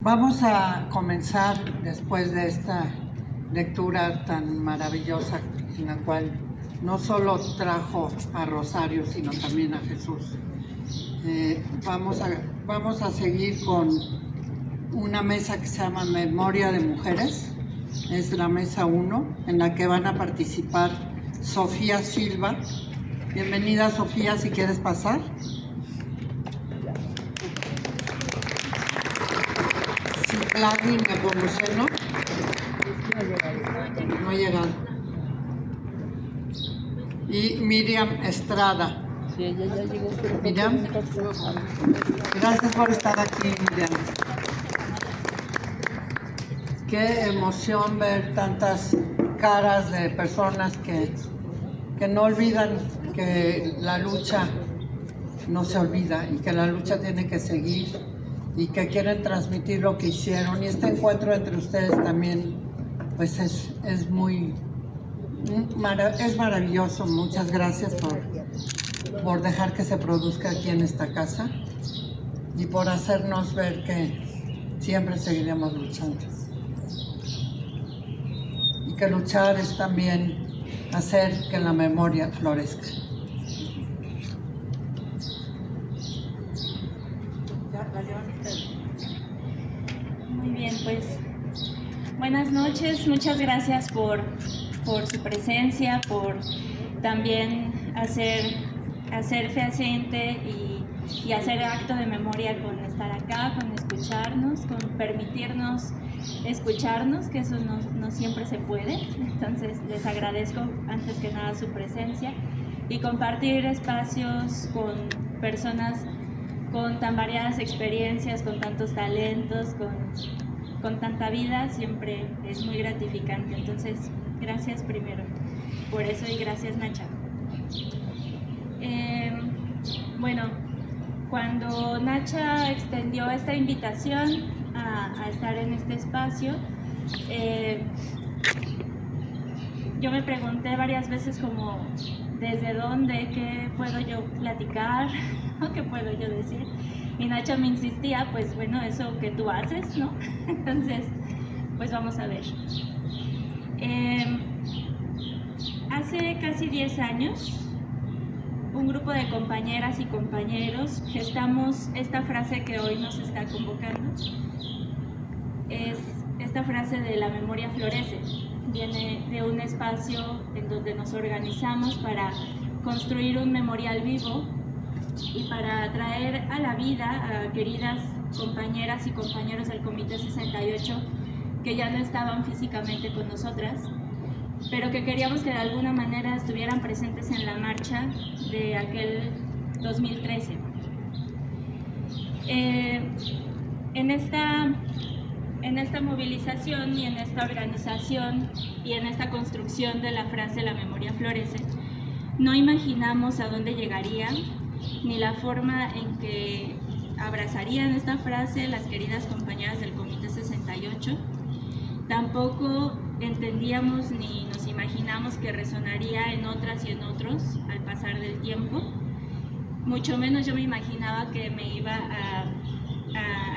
Vamos a comenzar después de esta lectura tan maravillosa en la cual no solo trajo a Rosario, sino también a Jesús. Vamos a seguir con una mesa que se llama Memoria de Mujeres. Es la mesa 1, en la que van a participar Sofía Silva. Bienvenida, Sofía, si quieres pasar. Citlali Nepomuceno. No ha llegado. Y Miriam Estrada. Sí, ella ya llegó. Miriam, gracias por estar aquí, Miriam. Qué emoción ver tantas caras de personas que no olvidan que la lucha no se olvida y que la lucha tiene que seguir y que quieren transmitir lo que hicieron. Y este encuentro entre ustedes también pues es maravilloso. Muchas gracias por dejar que se produzca aquí en esta casa y por hacernos ver que siempre seguiremos luchando. Y que luchar es también hacer que la memoria florezca. Muy bien, pues buenas noches, muchas gracias por su presencia, por también hacer fehaciente y hacer acto de memoria con estar acá, con escucharnos, con permitirnos escucharnos, que eso no siempre se puede. Entonces les agradezco antes que nada su presencia y compartir espacios con personas con tan variadas experiencias, con tantos talentos, con tanta vida, siempre es muy gratificante. Entonces, gracias primero por eso y gracias, Nacha. Bueno, cuando Nacha extendió esta invitación a estar en este espacio, yo me pregunté varias veces como desde dónde, qué puedo yo platicar, qué puedo yo decir. Y Nacha me insistía, pues bueno, eso que tú haces, ¿no? Entonces, pues vamos a ver. Hace casi 10 años, un grupo de compañeras y compañeros gestamos esta frase que hoy nos está convocando. Es esta frase de la memoria florece. Viene de un espacio en donde nos organizamos para construir un memorial vivo y para traer a la vida a queridas compañeras y compañeros del Comité 68 que ya no estaban físicamente con nosotras, pero que queríamos que de alguna manera estuvieran presentes en la marcha de aquel 2013. En esta movilización y en esta organización y en esta construcción de la frase "la memoria florece", no imaginamos a dónde llegarían, ni la forma en que abrazarían esta frase las queridas compañeras del Comité 68. Tampoco entendíamos ni nos imaginamos que resonaría en otras y en otros al pasar del tiempo. Mucho menos yo me imaginaba que me iba a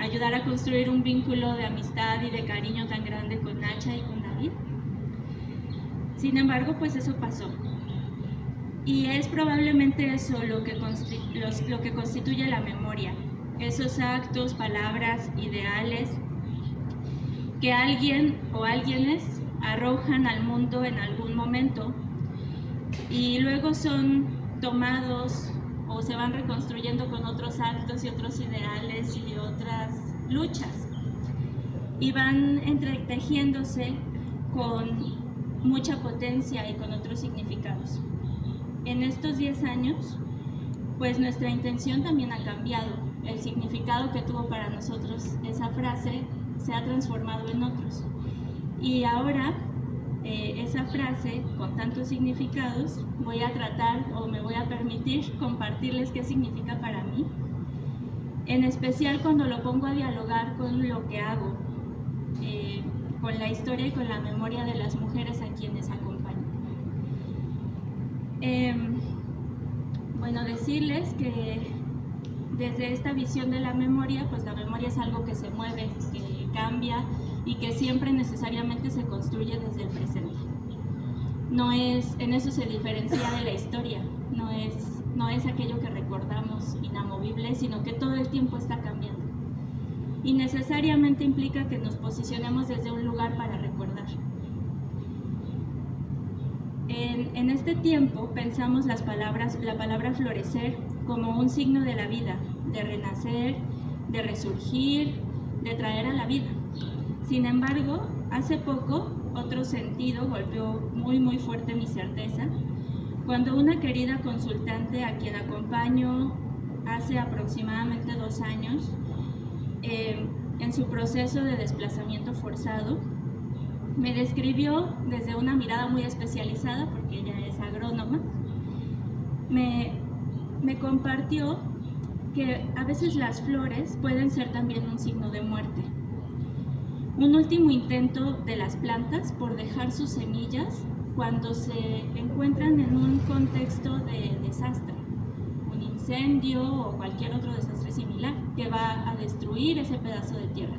ayudar a construir un vínculo de amistad y de cariño tan grande con Nacha y con David. Sin embargo, pues eso pasó. Y es probablemente eso lo que constituye la memoria, esos actos, palabras, ideales que alguien o alguienes arrojan al mundo en algún momento y luego son tomados o se van reconstruyendo con otros actos y otros ideales y otras luchas y van entretejiéndose con mucha potencia y con otros significados. En estos 10 años, pues nuestra intención también ha cambiado. El significado que tuvo para nosotros esa frase se ha transformado en otros. Y ahora, esa frase con tantos significados, voy a tratar o me voy a permitir compartirles qué significa para mí, en especial cuando lo pongo a dialogar con lo que hago, con la historia y con la memoria de las mujeres a quienes acompaño. Bueno, decirles que desde esta visión de la memoria, pues la memoria es algo que se mueve, que cambia y que siempre necesariamente se construye desde el presente. En eso se diferencia de la historia, no es aquello que recordamos inamovible, sino que todo el tiempo está cambiando. Y necesariamente implica que nos posicionemos desde un lugar para recordar. En este tiempo pensamos la palabra florecer como un signo de la vida, de renacer, de resurgir, de traer a la vida. Sin embargo, hace poco otro sentido golpeó muy fuerte mi certeza, cuando una querida consultante a quien acompaño hace aproximadamente 2 años, en su proceso de desplazamiento forzado, me describió desde una mirada muy especializada, porque ella es agrónoma, me compartió que a veces las flores pueden ser también un signo de muerte. Un último intento de las plantas por dejar sus semillas cuando se encuentran en un contexto de desastre, un incendio o cualquier otro desastre similar que va a destruir ese pedazo de tierra.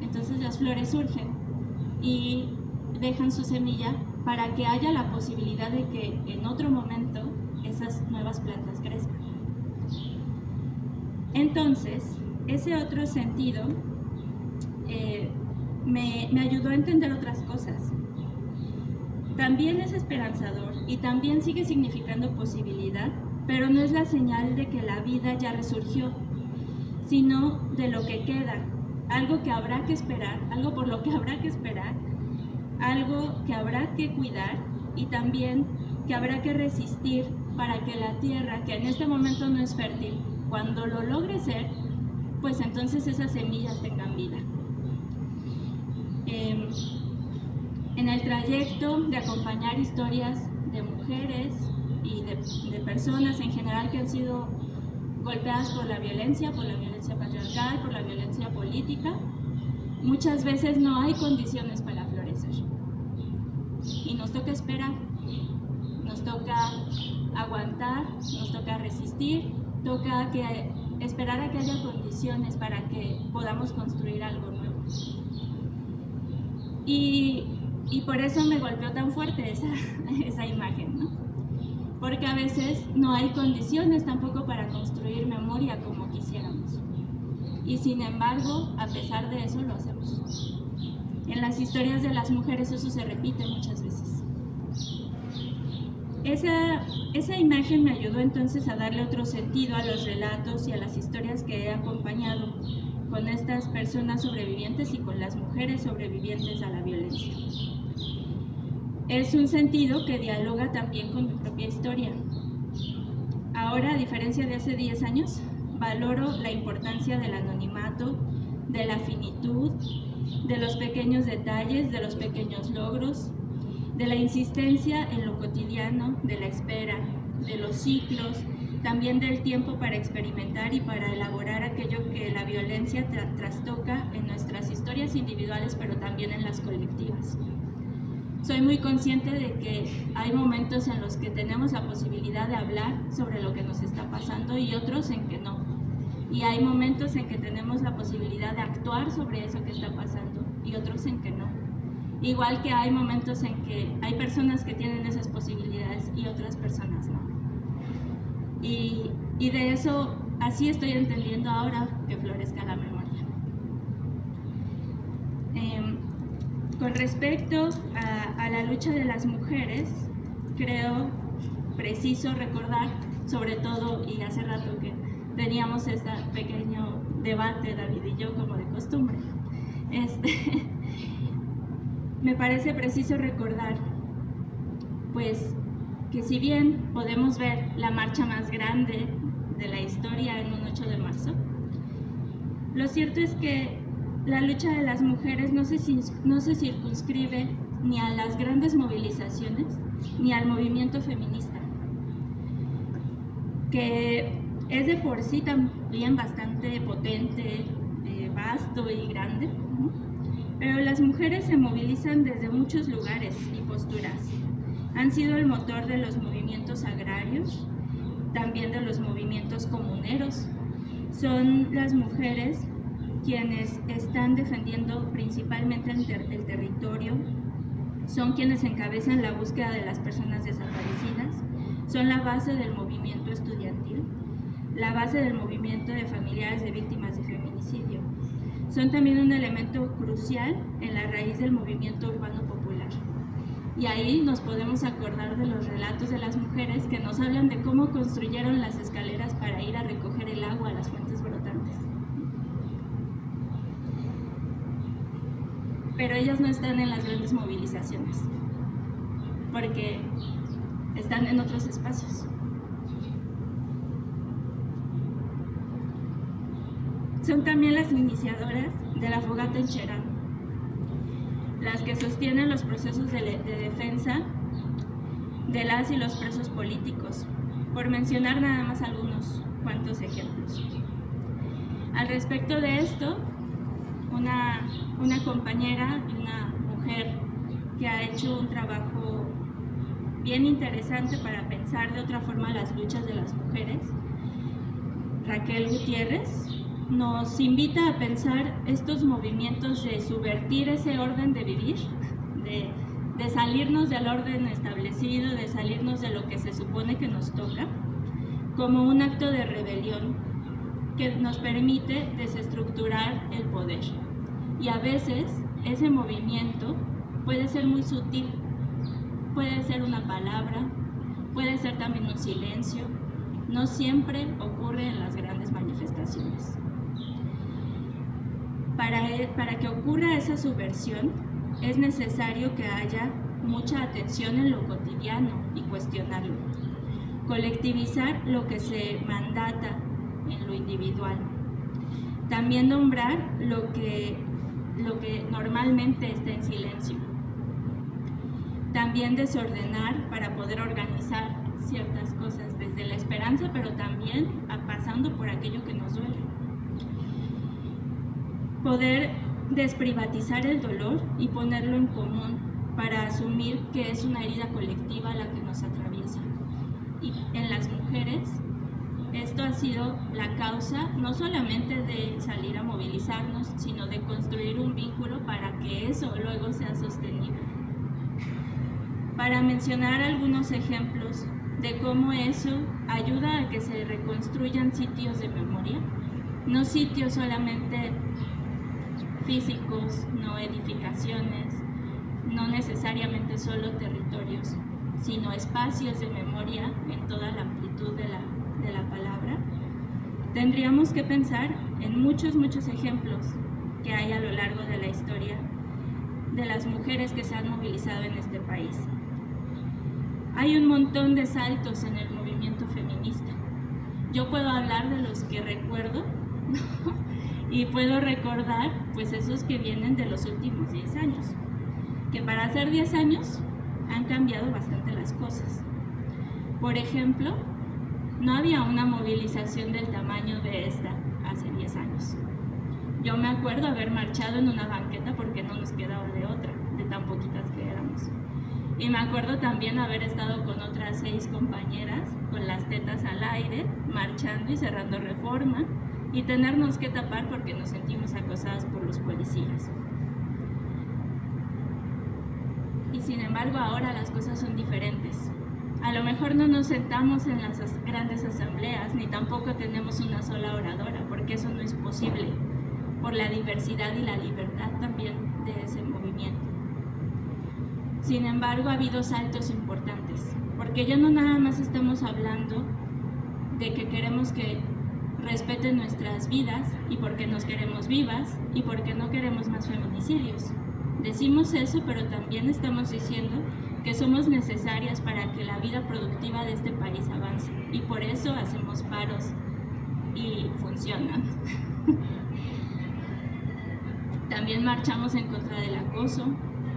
Entonces las flores surgen y dejan su semilla para que haya la posibilidad de que en otro momento esas nuevas plantas crezcan. Entonces, ese otro sentido me ayudó a entender otras cosas. También es esperanzador y también sigue significando posibilidad, pero no es la señal de que la vida ya resurgió, sino de lo que queda, algo que habrá que esperar, algo por lo que habrá que esperar, algo que habrá que cuidar y también que habrá que resistir para que la tierra, que en este momento no es fértil, cuando lo logre ser, pues entonces esas semillas tengan vida. En el trayecto de acompañar historias de mujeres y de personas en general que han sido golpeadas por la violencia patriarcal, por la violencia política, muchas veces no hay condiciones para florecer. Y nos toca esperar, nos toca aguantar, nos toca resistir, toca esperar a que haya condiciones para que podamos construir algo nuevo. Y por eso me golpeó tan fuerte esa imagen, ¿no? Porque a veces no hay condiciones tampoco para construir memoria como quisiéramos. Y sin embargo, a pesar de eso, lo hacemos. En las historias de las mujeres eso se repite muchas veces. Esa imagen me ayudó entonces a darle otro sentido a los relatos y a las historias que he acompañado con estas personas sobrevivientes y con las mujeres sobrevivientes a la violencia. Es un sentido que dialoga también con mi propia historia. Ahora, a diferencia de hace 10 años, valoro la importancia del anonimato, de la finitud, de los pequeños detalles, de los pequeños logros, de la insistencia en lo cotidiano, de la espera, de los ciclos, también del tiempo para experimentar y para elaborar aquello que la violencia trastoca en nuestras historias individuales, pero también en las colectivas. Soy muy consciente de que hay momentos en los que tenemos la posibilidad de hablar sobre lo que nos está pasando y otros en que no. Y hay momentos en que tenemos la posibilidad de actuar sobre eso que está pasando y otros en que no. Igual que hay momentos en que hay personas que tienen esas posibilidades y otras personas no. Y de eso, así estoy entendiendo ahora que florezca la memoria. Con respecto a la lucha de las mujeres, creo preciso recordar, sobre todo, y hace rato que teníamos este pequeño debate, David y yo, como de costumbre, me parece preciso recordar, pues, que si bien podemos ver la marcha más grande de la historia en un 8 de marzo, lo cierto es que la lucha de las mujeres no se circunscribe ni a las grandes movilizaciones ni al movimiento feminista, que es de por sí también bastante potente, vasto y grande, pero las mujeres se movilizan desde muchos lugares y posturas. Han sido el motor de los movimientos agrarios, también de los movimientos comuneros, son las mujeres quienes están defendiendo principalmente el territorio, son quienes encabezan la búsqueda de las personas desaparecidas, son la base del movimiento estudiantil, la base del movimiento de familiares de víctimas de feminicidio. Son también un elemento crucial en la raíz del movimiento urbano popular. Y ahí nos podemos acordar de los relatos de las mujeres que nos hablan de cómo construyeron las escaleras para ir a recoger el agua a las fuentes brotantes. Pero ellas no están en las grandes movilizaciones, porque están en otros espacios. Son también las iniciadoras de la fogata en Cherán, las que sostienen los procesos de defensa de las y los presos políticos, por mencionar nada más algunos cuantos ejemplos. Al respecto de esto, una compañera y una mujer que ha hecho un trabajo bien interesante para pensar de otra forma las luchas de las mujeres, Raquel Gutiérrez, nos invita a pensar estos movimientos de subvertir ese orden de vivir, de salirnos del orden establecido, de salirnos de lo que se supone que nos toca, como un acto de rebelión que nos permite desestructurar el poder. Y a veces ese movimiento puede ser muy sutil, puede ser una palabra, puede ser también un silencio, no siempre ocurre en las grandes manifestaciones. Para que ocurra esa subversión, es necesario que haya mucha atención en lo cotidiano y cuestionarlo. Colectivizar lo que se mandata en lo individual. También nombrar lo que normalmente está en silencio. También desordenar para poder organizar ciertas cosas desde la esperanza, pero también pasando por aquello que nos duele. Poder desprivatizar el dolor y ponerlo en común para asumir que es una herida colectiva la que nos atraviesa. Y en las mujeres, esto ha sido la causa no solamente de salir a movilizarnos, sino de construir un vínculo para que eso luego sea sostenible. Para mencionar algunos ejemplos de cómo eso ayuda a que se reconstruyan sitios de memoria, no sitios solamente físicos, no edificaciones, no necesariamente solo territorios, sino espacios de memoria en toda la amplitud de la palabra. Tendríamos que pensar en muchos ejemplos que hay a lo largo de la historia de las mujeres que se han movilizado en este país. Hay un montón de saltos en el movimiento feminista. Yo puedo hablar de los que recuerdo, y puedo recordar pues esos que vienen de los últimos 10 años, que para hacer 10 años han cambiado bastante las cosas. Por ejemplo, no había una movilización del tamaño de esta hace 10 años. Yo me acuerdo haber marchado en una banqueta porque no nos quedaba de otra, de tan poquitas que éramos. Y me acuerdo también haber estado con otras 6 compañeras con las tetas al aire, marchando y cerrando Reforma, y tenernos que tapar porque nos sentimos acosadas por los policías. Y sin embargo ahora las cosas son diferentes. A lo mejor no nos sentamos en las grandes asambleas, ni tampoco tenemos una sola oradora, porque eso no es posible, por la diversidad y la libertad también de ese movimiento. Sin embargo, ha habido saltos importantes, porque ya no nada más estamos hablando de que queremos que respeten nuestras vidas y porque nos queremos vivas y porque no queremos más feminicidios. Decimos eso, pero también estamos diciendo que somos necesarias para que la vida productiva de este país avance, y por eso hacemos paros y funcionan. También marchamos en contra del acoso,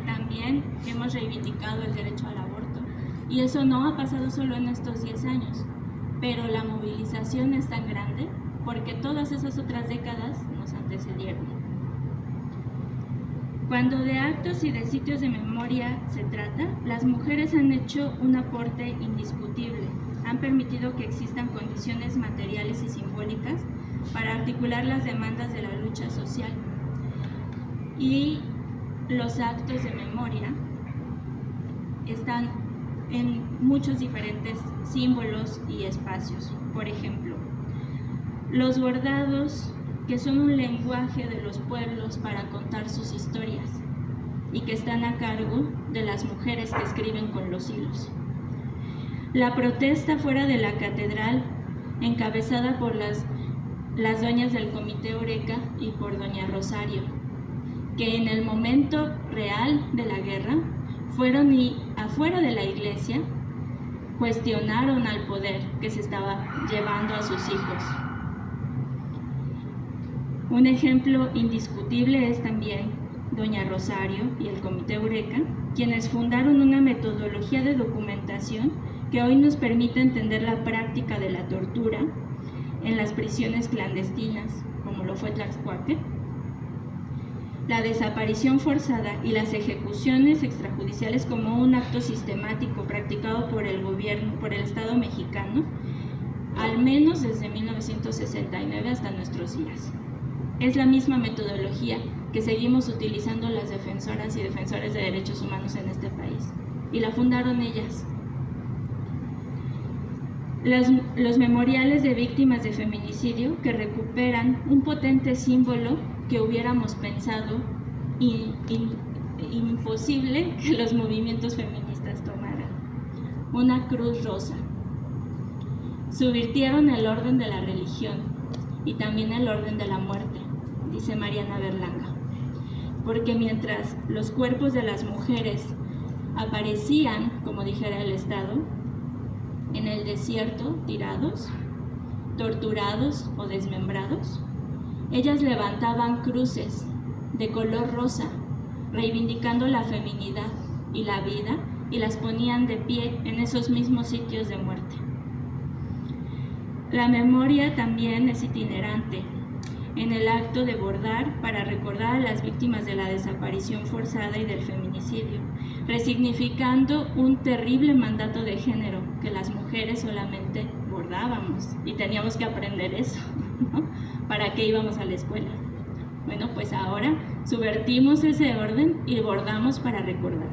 también hemos reivindicado el derecho al aborto, y eso no ha pasado solo en estos 10 años, pero la movilización es tan grande porque todas esas otras décadas nos antecedieron. Cuando de actos y de sitios de memoria se trata, las mujeres han hecho un aporte indiscutible, han permitido que existan condiciones materiales y simbólicas para articular las demandas de la lucha social. Y los actos de memoria están en muchos diferentes símbolos y espacios. Por ejemplo, los bordados, que son un lenguaje de los pueblos para contar sus historias y que están a cargo de las mujeres que escriben con los hilos. La protesta fuera de la catedral, encabezada por las doñas del Comité Eureka y por doña Rosario, que en el momento real de la guerra fueron y afuera de la iglesia cuestionaron al poder que se estaba llevando a sus hijos. Un ejemplo indiscutible es también doña Rosario y el Comité Eureka, quienes fundaron una metodología de documentación que hoy nos permite entender la práctica de la tortura en las prisiones clandestinas, como lo fue Tlaxcuaque, la desaparición forzada y las ejecuciones extrajudiciales como un acto sistemático practicado por el gobierno, por el Estado mexicano, al menos desde 1969 hasta nuestros días. Es la misma metodología que seguimos utilizando las defensoras y defensores de derechos humanos en este país, y la fundaron ellas. Los memoriales de víctimas de feminicidio, que recuperan un potente símbolo que hubiéramos pensado imposible que los movimientos feministas tomaran: una cruz rosa. Subvirtieron el orden de la religión y también el orden de la muerte, dice Mariana Berlanga, porque mientras los cuerpos de las mujeres aparecían, como dijera el Estado, en el desierto, tirados, torturados o desmembrados, ellas levantaban cruces de color rosa, reivindicando la feminidad y la vida, y las ponían de pie en esos mismos sitios de muerte. La memoria también es itinerante en el acto de bordar para recordar a las víctimas de la desaparición forzada y del feminicidio, resignificando un terrible mandato de género que las mujeres solamente bordábamos y teníamos que aprender eso, ¿no? ¿Para qué íbamos a la escuela? Bueno, pues ahora subvertimos ese orden y bordamos para recordar.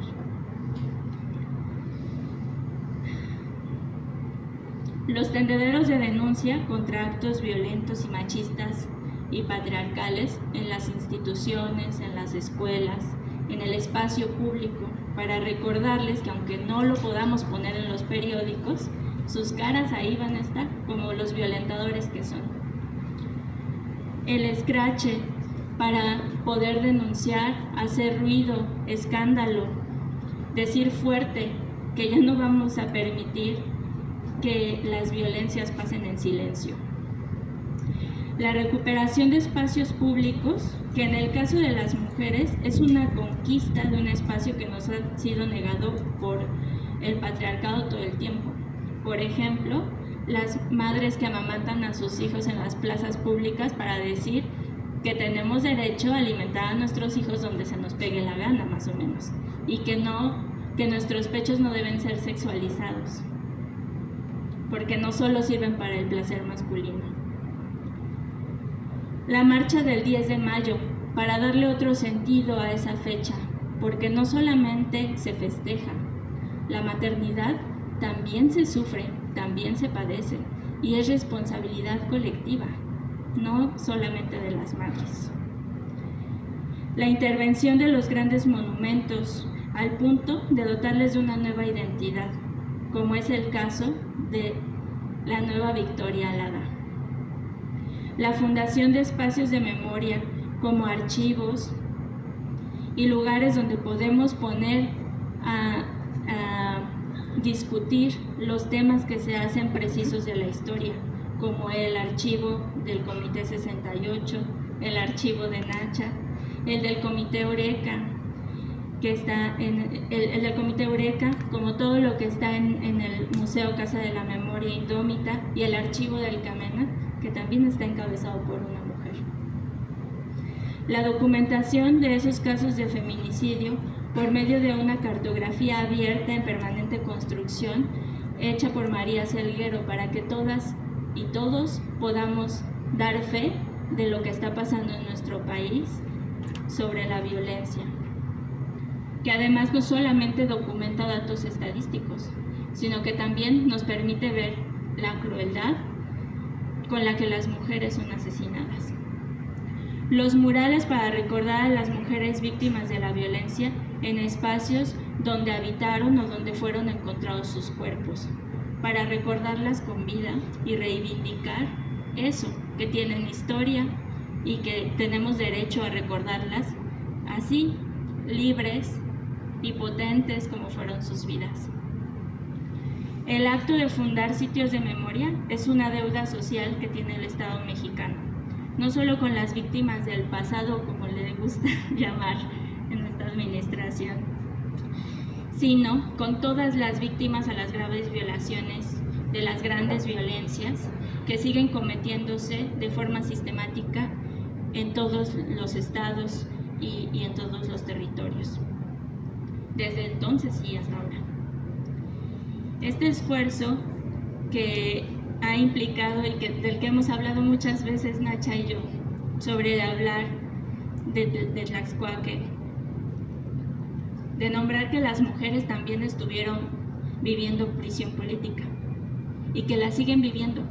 Los tendederos de denuncia contra actos violentos y machistas y patriarcales en las instituciones, en las escuelas, en el espacio público, para recordarles que aunque no lo podamos poner en los periódicos, sus caras ahí van a estar, como los violentadores que son. El escrache para poder denunciar, hacer ruido, escándalo, decir fuerte que ya no vamos a permitir que las violencias pasen en silencio. La recuperación de espacios públicos, que en el caso de las mujeres es una conquista de un espacio que nos ha sido negado por el patriarcado todo el tiempo. Por ejemplo, las madres que amamantan a sus hijos en las plazas públicas para decir que tenemos derecho a alimentar a nuestros hijos donde se nos pegue la gana, más o menos, y que nuestros pechos no deben ser sexualizados, porque no solo sirven para el placer masculino. La marcha del 10 de mayo, para darle otro sentido a esa fecha, porque no solamente se festeja, la maternidad también se sufre, también se padece, y es responsabilidad colectiva, no solamente de las madres. La intervención de los grandes monumentos al punto de dotarles de una nueva identidad, como es el caso de la Nueva Victoria Alada. La fundación de espacios de memoria como archivos y lugares donde podemos poner a discutir los temas que se hacen precisos de la historia, como el archivo del Comité 68, el archivo de Nacha, el del Comité Eureka, que está el del Comité Eureka, como todo lo que está en el Museo Casa de la Memoria Indómita, y el archivo del Camena, que también está encabezado por una mujer. La documentación de esos casos de feminicidio por medio de una cartografía abierta en permanente construcción, hecha por María Selguero, para que todas y todos podamos dar fe de lo que está pasando en nuestro país sobre la violencia, que además no solamente documenta datos estadísticos, sino que también nos permite ver la crueldad con la que las mujeres son asesinadas. Los murales para recordar a las mujeres víctimas de la violencia en espacios donde habitaron o donde fueron encontrados sus cuerpos, para recordarlas con vida y reivindicar eso, que tienen historia y que tenemos derecho a recordarlas así, libres y potentes como fueron sus vidas. El acto de fundar sitios de memoria es una deuda social que tiene el Estado mexicano, no solo con las víctimas del pasado, como le gusta llamar en esta administración, sino con todas las víctimas a las graves violaciones de las grandes violencias que siguen cometiéndose de forma sistemática en todos los estados y en todos los territorios, desde entonces y hasta ahora. Este esfuerzo que ha implicado y del que hemos hablado muchas veces Nacha y yo, sobre hablar de Tlaxcuaque, de nombrar que las mujeres también estuvieron viviendo prisión política y que la siguen viviendo,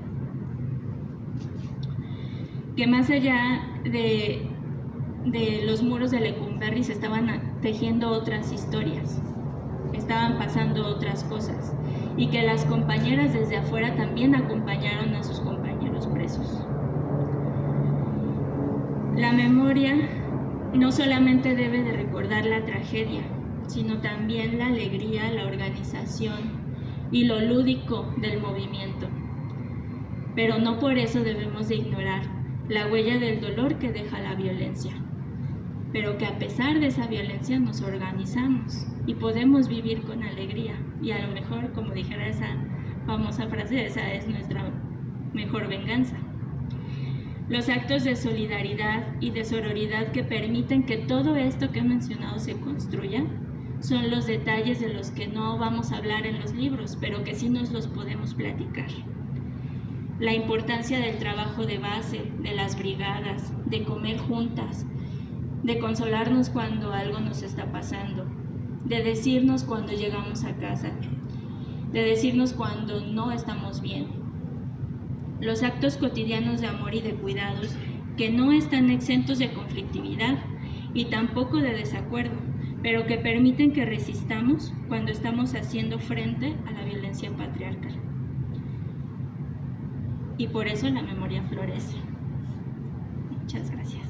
que más allá de los muros de Lecumberri se estaban tejiendo otras historias, estaban pasando otras cosas, y que las compañeras desde afuera también acompañaron a sus compañeros presos. La memoria no solamente debe de recordar la tragedia, sino también la alegría, la organización y lo lúdico del movimiento. Pero no por eso debemos de ignorar la huella del dolor que deja la violencia, pero que a pesar de esa violencia nos organizamos y podemos vivir con alegría, y a lo mejor, como dijera esa famosa frase, esa es nuestra mejor venganza. Los actos de solidaridad y de sororidad que permiten que todo esto que he mencionado se construya son los detalles de los que no vamos a hablar en los libros, pero que sí nos los podemos platicar. La importancia del trabajo de base, de las brigadas, de comer juntas, de consolarnos cuando algo nos está pasando, de decirnos cuando llegamos a casa, de decirnos cuando no estamos bien. Los actos cotidianos de amor y de cuidados que no están exentos de conflictividad y tampoco de desacuerdo, pero que permiten que resistamos cuando estamos haciendo frente a la violencia patriarcal. Y por eso la memoria florece. Muchas gracias.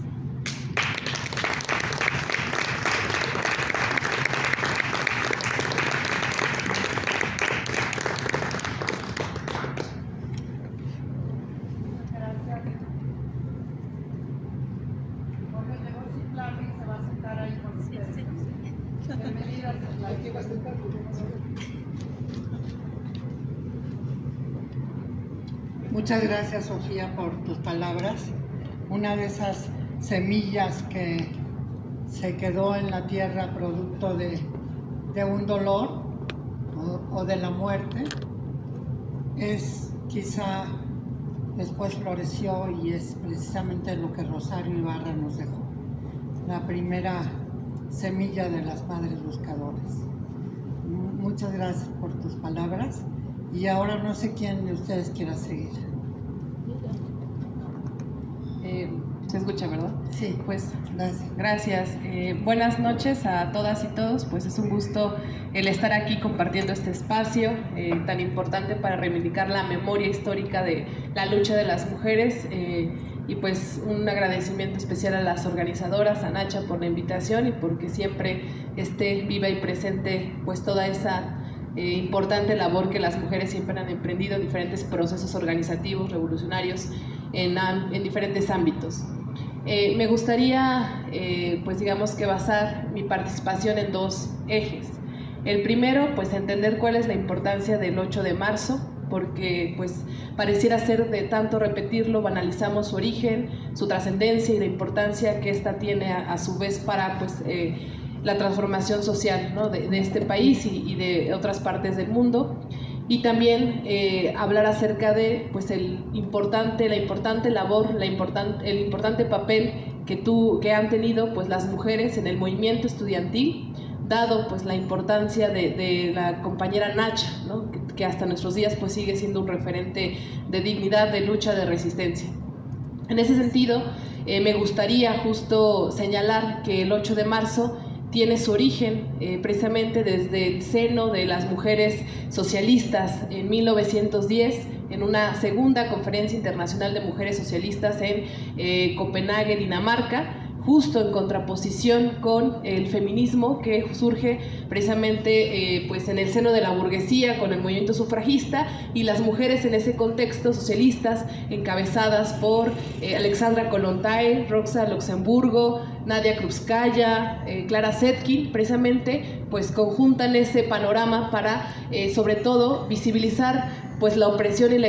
Muchas gracias, Sofía, por tus palabras. Una de esas semillas que se quedó en la tierra producto de un dolor o de la muerte, es quizá después floreció y es precisamente lo que Rosario Ibarra nos dejó, la primera semilla de las madres buscadoras. Muchas gracias por tus palabras y ahora no sé quién de ustedes quiera seguir. ¿Se escucha, verdad? Sí, pues gracias. Gracias. Buenas noches a todas y todos. Pues es un gusto el estar aquí compartiendo este espacio tan importante para reivindicar la memoria histórica de la lucha de las mujeres y pues un agradecimiento especial a las organizadoras, a Nacha por la invitación y porque siempre esté viva y presente pues toda esa importante labor que las mujeres siempre han emprendido en diferentes procesos organizativos, revolucionarios, en diferentes ámbitos. Me gustaría, pues digamos que basar mi participación en dos ejes. El primero, pues entender cuál es la importancia del 8 de marzo, porque pues pareciera ser de tanto repetirlo, banalizamos su origen, su trascendencia y la importancia que esta tiene a su vez para pues la transformación social, ¿no? de este país y de otras partes del mundo. y también hablar acerca de pues, la importante labor, el importante papel que han tenido pues, las mujeres en el movimiento estudiantil, dado pues, la importancia de la compañera Nacha, ¿no? que hasta nuestros días pues, sigue siendo un referente de dignidad, de lucha, de resistencia. En ese sentido, me gustaría justo señalar que el 8 de marzo tiene su origen precisamente desde el seno de las mujeres socialistas en 1910, en una segunda conferencia internacional de mujeres socialistas en Copenhague, Dinamarca, justo en contraposición con el feminismo que surge precisamente pues en el seno de la burguesía con el movimiento sufragista, y las mujeres en ese contexto socialistas encabezadas por Alexandra Kollontai, Rosa Luxemburgo, Nadia Krupskaya, Clara Zetkin, precisamente pues conjuntan ese panorama para sobre todo visibilizar pues la opresión y la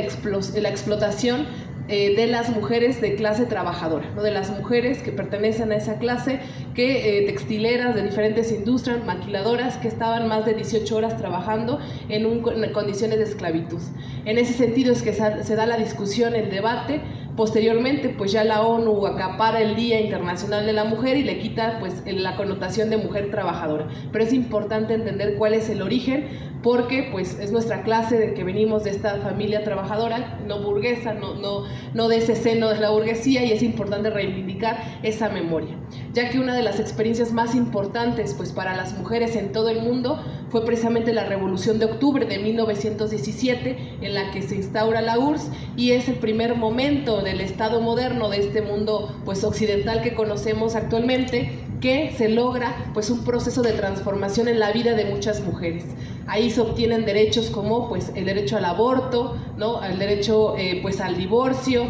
explotación de las mujeres de clase trabajadora, ¿no? De las mujeres que pertenecen a esa clase, que textileras de diferentes industrias, maquiladoras, que estaban más de 18 horas trabajando en condiciones de esclavitud. En ese sentido es que se da la discusión, el debate. Posteriormente, pues ya la ONU acapara el Día Internacional de la Mujer y le quita pues la connotación de mujer trabajadora. Pero es importante entender cuál es el origen, porque pues es nuestra clase de que venimos de esta familia trabajadora, no burguesa, no de ese seno de la burguesía, y es importante reivindicar esa memoria, ya que una de las experiencias más importantes pues para las mujeres en todo el mundo fue precisamente la Revolución de Octubre de 1917, en la que se instaura la URSS, y es el primer momento del Estado moderno de este mundo pues occidental que conocemos actualmente, que se logra pues un proceso de transformación en la vida de muchas mujeres. Ahí se obtienen derechos como pues el derecho al aborto, ¿no? El derecho pues al divorcio,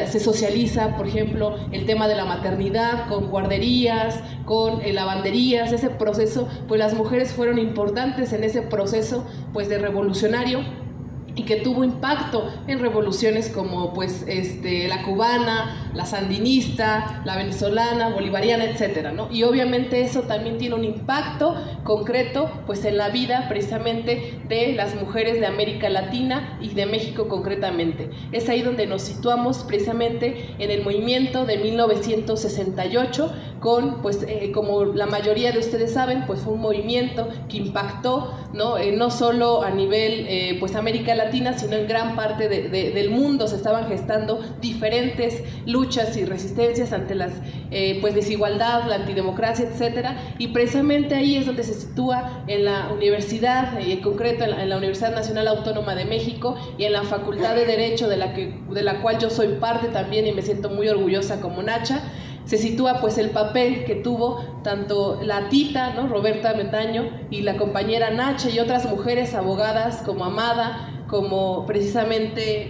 se socializa, por ejemplo, el tema de la maternidad con guarderías, con lavanderías. Ese proceso, pues las mujeres fueron importantes en ese proceso pues de revolucionario, y que tuvo impacto en revoluciones como pues la cubana, la sandinista, la venezolana, bolivariana, etcétera, ¿no? Y obviamente eso también tiene un impacto concreto pues en la vida precisamente de las mujeres de América Latina y de México concretamente. Es ahí donde nos situamos precisamente en el movimiento de 1968 con pues como la mayoría de ustedes saben, pues fue un movimiento que impactó, no solo a nivel pues América Latina, sino en gran parte del mundo. Se estaban gestando diferentes luchas y resistencias ante las pues desigualdad, la antidemocracia, etcétera, y precisamente ahí es donde se sitúa en la universidad, en concreto en la Universidad Nacional Autónoma de México y en la Facultad de Derecho de la cual yo soy parte también y me siento muy orgullosa como Nacha. Se sitúa pues el papel que tuvo tanto la tita, ¿no? Roberta Mendaño, y la compañera Nacha y otras mujeres abogadas como Amada, como precisamente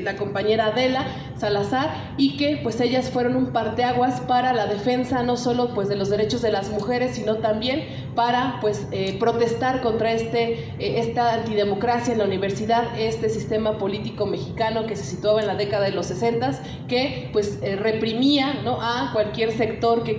la compañera Adela Salazar, y que pues ellas fueron un parteaguas para la defensa no solo pues de los derechos de las mujeres, sino también para pues protestar contra esta antidemocracia en la universidad, este sistema político mexicano que se situaba en la década de los 60, que pues reprimía, ¿no? a cualquier sector que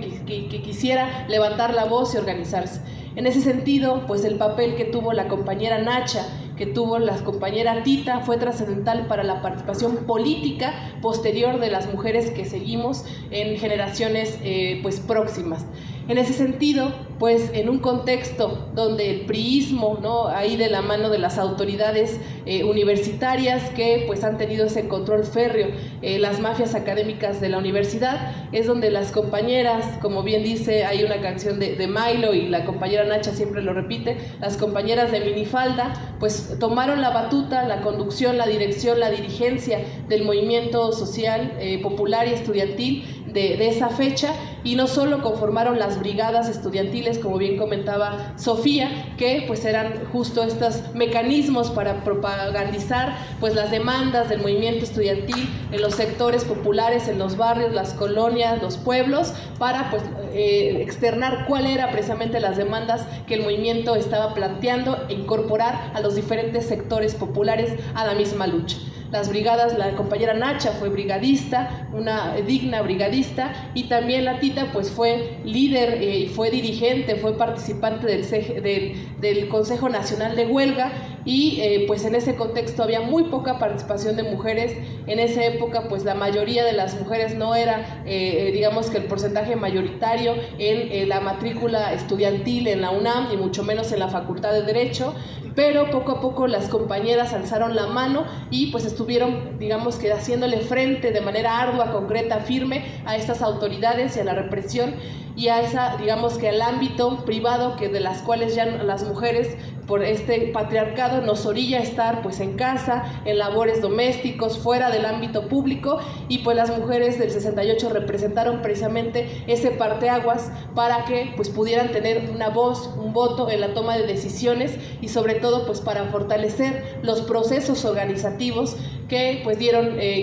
quisiera levantar la voz y organizarse. En ese sentido, pues el papel que tuvo la compañera Nacha, que tuvo la compañera Tita, fue trascendental para la participación política posterior de las mujeres que seguimos en generaciones pues próximas. En ese sentido, pues en un contexto donde el priismo, ¿no? ahí de la mano de las autoridades universitarias que pues han tenido ese control férreo, las mafias académicas de la universidad, es donde las compañeras, como bien dice, hay una canción de Milo y la compañera Nacha siempre lo repite, las compañeras de minifalda, pues tomaron la batuta, la conducción, la dirección, la dirigencia del movimiento social, popular y estudiantil de esa fecha, y no solo conformaron las brigadas estudiantiles, como bien comentaba Sofía, que pues eran justo estos mecanismos para propagandizar pues las demandas del movimiento estudiantil en los sectores populares, en los barrios, las colonias, los pueblos, para pues externar cuáles eran precisamente las demandas que el movimiento estaba planteando e incorporar a los diferentes sectores populares a la misma lucha. las brigadas. La compañera Nacha fue brigadista, una digna brigadista, y también la Tita pues fue líder y fue dirigente, fue participante del Consejo Nacional de Huelga, y pues en ese contexto había muy poca participación de mujeres. En esa época pues la mayoría de las mujeres no era, digamos que el porcentaje mayoritario en la matrícula estudiantil en la UNAM, y mucho menos en la Facultad de Derecho, pero poco a poco las compañeras alzaron la mano y pues estuvieron, digamos que haciéndole frente de manera ardua, concreta, firme a estas autoridades y a la represión, y a esa, digamos que al ámbito privado, que de las cuales ya las mujeres por este patriarcado nos orilla a estar pues en casa, en labores domésticos, fuera del ámbito público, y pues las mujeres del 68 representaron precisamente ese parteaguas para que pues pudieran tener una voz, un voto en la toma de decisiones, y sobre todo pues para fortalecer los procesos organizativos que pues